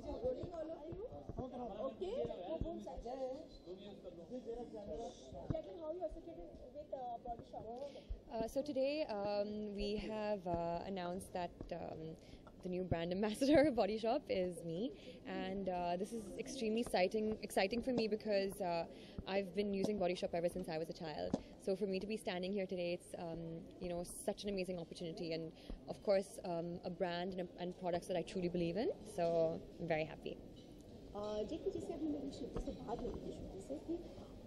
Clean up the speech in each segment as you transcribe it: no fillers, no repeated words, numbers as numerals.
Rolling all of you. Okay. Jacqueline, how you associated with Body Shop? So today we have announced that the new brand ambassador of Body Shop is me, and this is extremely exciting for me because I've been using Body Shop ever since I was a child. So for me to be standing here today, it's such an amazing opportunity, and of course a brand and products that I truly believe in. So I'm very happy. देखिए जैसे अभी मेरी shooting से बात हो रही थी जैसे कि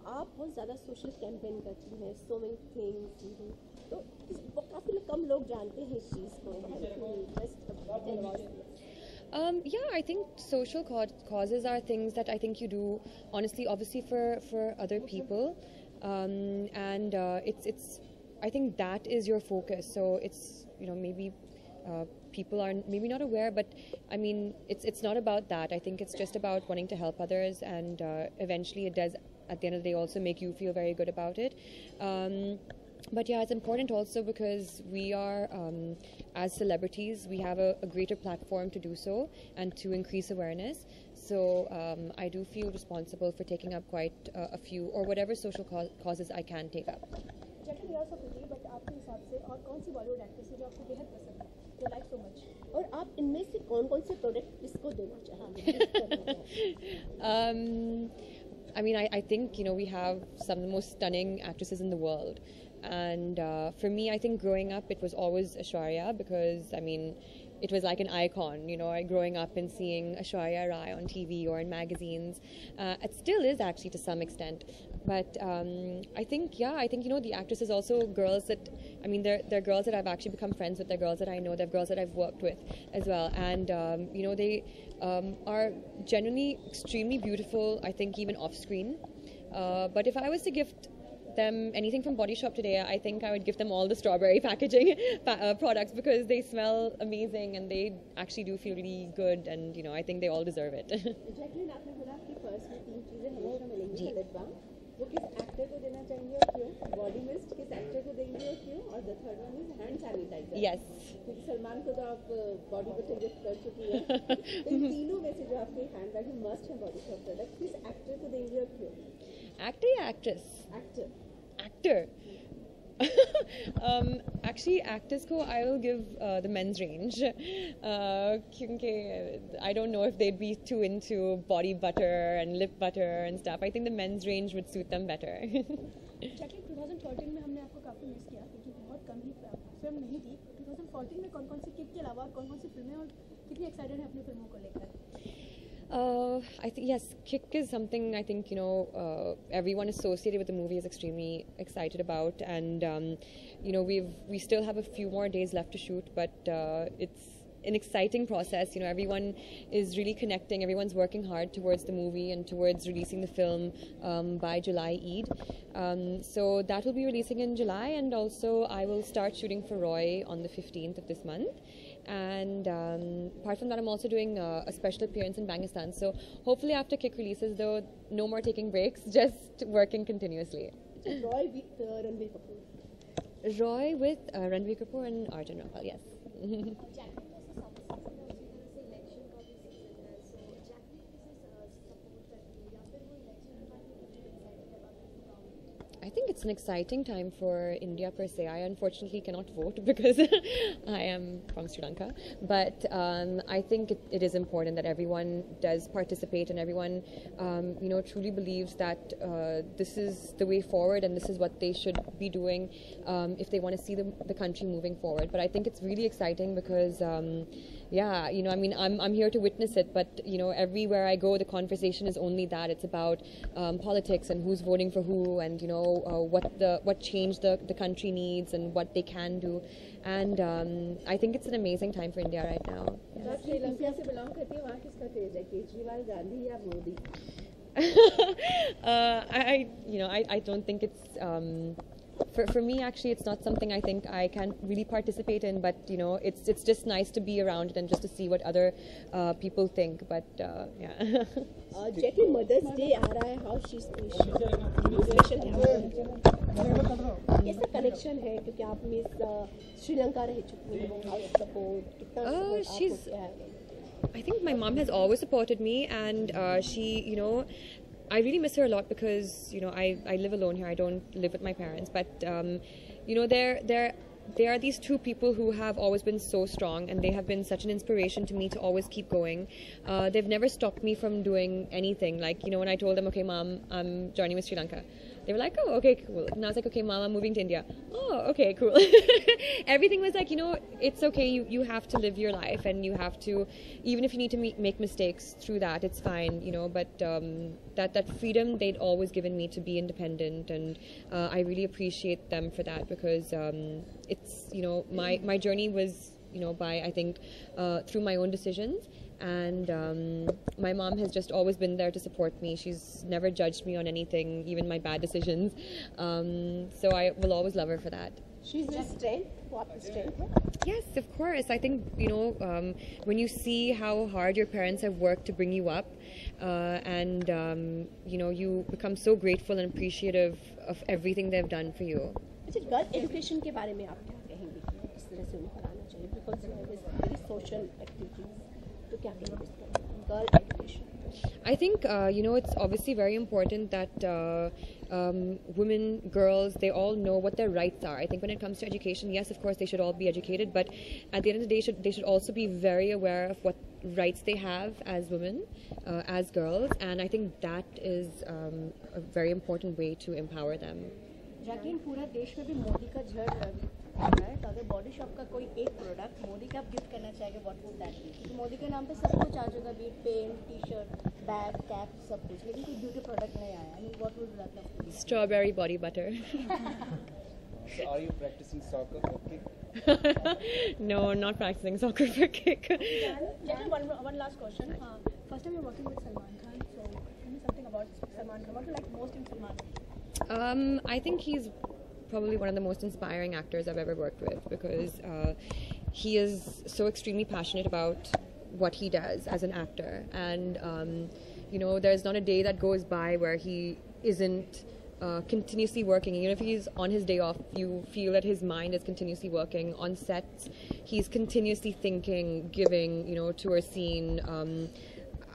आप बहुत ज़्यादा सोशल कैंपेन करती हैं सो मेनी थिंग्स तो काफ़ी कम लोग जानते हैं इस चीज़ को Yeah, I think social causes are things that I think you do honestly, obviously for other people, and it's I think that is your focus. So it's maybe people are maybe not aware, but I mean it's not about that. I think it's just about wanting to help others, and eventually it does at the end of the day also make you feel very good about it. But yeah, it's important also because we are, as celebrities, we have a greater platform to do so and to increase awareness. So I do feel responsible for taking up quite a few or whatever social causes I can take up. Jacqueline यार सब बताइए but आपके हिसाब से और कौन सी Bollywood actress है जो आपको बेहद पसंद है जो लाइक सो मच और आप इनमें से कौन-कौन से प्रोडक्ट किसको देना चाहेंगे? I mean, I think we have some of the most stunning actresses in the world, and for me, I think growing up it was always Aishwarya, because I mean it was like an icon, growing up and seeing Aishwarya Rai on TV or in magazines. It still is actually to some extent, but I think the actresses also girls that, I mean, they're girls that I've actually become friends with. They're girls that I know. They're girls that I've worked with as well, and they are genuinely extremely beautiful. I think even off screen. But if I was to gift them anything from Body Shop today, I think I would give them all the strawberry packaging products, because they smell amazing and they actually do feel really good, and I think they all deserve it. Jacqueline आपने बोला कि purse में 3 चीजें हमेशा मिलेंगी, lip balm वो किस actor को देना चाहेंगे और क्यों, बॉडी मिस्ट किस एक्टर को देंगे और क्यों, और the third one is hand sanitiser. Yes. क्योंकि सलमान को तो आप बॉडी बटर गिफ्ट कर चुकी हैं, तो इन तीनों में से जो आपके हैंड बैग में मस्ट है बॉडी शॉप प्रोडक्ट, किस एक्टर को देंगे और क्यों? Actor या actress? Actor. Actually, actors ko I will give the men's range, because I don't know if they'd be too into body butter and lip butter and stuff. I think the men's range would suit them better. Jacqueline 2013 में हमने आपको काफ़ी miss किया क्योंकि बहुत कम ही film नहीं थी. 2014 में कौन-कौन सी किक के अलावा कौन-कौन सी फिल्में और कितनी एक्साइटेड हैं अपनी फिल्मों को लेकर? I think yes, Kick is something I think everyone associated with the movie is extremely excited about, and we still have a few more days left to shoot, but it's an exciting process. Everyone is really connecting. Everyone's working hard towards the movie and towards releasing the film by July Eid. So that will be releasing in July, and also I will start shooting for Roy on the 15th of this month. And apart from that, I'm also doing a special appearance in Bangistan. So hopefully after Kick releases, though, no more taking breaks, just working continuously. Roy with Ranbir Kapoor. Roy with Ranbir Kapoor and Arjun Rampal, yes. I think it's an exciting time for India per se. I unfortunately cannot vote because I am from Sri Lanka. But I think it is important that everyone does participate, and everyone, truly believes that this is the way forward and this is what they should be doing if they want to see the country moving forward. But I think it's really exciting because, I'm here to witness it. But everywhere I go, the conversation is only that. It's about politics and who's voting for who, and what change the country needs and what they can do, and I think it's an amazing time for India right now. Yeah. Sri Lanka से belong करती है, वहाँ किसका craze है, केजरीवाल, गांधी या Modi? I don't think it's for me, actually, it's not something I think I can really participate in, but it's just nice to be around it and just to see what other people think. But yeah. Jacqueline mother's day आ रहा है, how she कैसा connection है, क्योंकि आप miss Sri Lanka रह चुकी हैं, हाउ सपोर्ट कितना I think my mom has always supported me, and she, I really miss her a lot because, I live alone here. I don't live with my parents, but, there are these two people who have always been so strong, and they have been such an inspiration to me to always keep going. They've never stopped me from doing anything. Like, when I told them, okay, Mom, I'm joining with Sri Lanka, they were like, oh, okay, cool. And I was like, okay, Mom, I'm moving to India. Oh, okay, cool. Everything was like, it's okay. You have to live your life, and you have to, even if you need to make mistakes through that, it's fine, but that freedom they'd always given me to be independent, and I really appreciate them for that, because it's, my journey was, by, I think, through my own decisions. And my mom has just always been there to support me. She's never judged me on anything, even my bad decisions. So I will always love her for that. She's your strength. What strength? Yes, of course. I think, when you see how hard your parents have worked to bring you up, and, you become so grateful and appreciative of everything they've done for you. अच्छा, girl education के बारे में आप क्या कहेंगे कि किस तरह से उन्हें पढ़ाना चाहिए? बिकॉज वेरी सोशल एक्टिविटीज, तो क्या कहेंगे इस पर? Girl education. I think, it's obviously very important that women, girls, they all know what their rights are. I think when it comes to education, yes, of course, they should all be educated, but at the end of the day, they should also be very aware of what rights they have as women, as girls, and I think that is a very important way to empower them. Jacqueline, पूरा देश में भी मोदी का झड़ रहा है, तो अगर बॉडी शॉप का कोई एक प्रोडक्ट मोदी का आप गिफ्ट करना चाहेंगे, व्हाट वुड दैट बी? क्योंकि मोदी के नाम पे सब कुछ आ जाएगा, बीट pen, T shirt, bag, cap, सब कुछ, लेकिन कोई ब्यूटी प्रोडक्ट नहीं आया. I mean, what would that love? Strawberry body butter. So are you practicing soccer for kick? No, not practicing soccer for kick. Jacqueline, one last question. First time you're working with Salman Khan, so tell me something about Salman Khan. What do you like most in Salman? I think he's probably one of the most inspiring actors I've ever worked with, because he is so extremely passionate about what he does as an actor, and there's not a day that goes by where he isn't continuously working. Even if he's on his day off, you feel that his mind is continuously working. On sets, he's continuously thinking, giving, to a scene.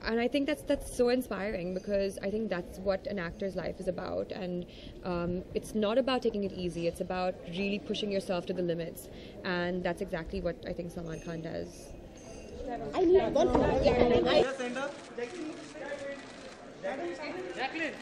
And I think that's so inspiring, because I think that's what an actor's life is about, and it's not about taking it easy. It's about really pushing yourself to the limits, and that's exactly what I think Salman Khan does. I need one. Jacqueline.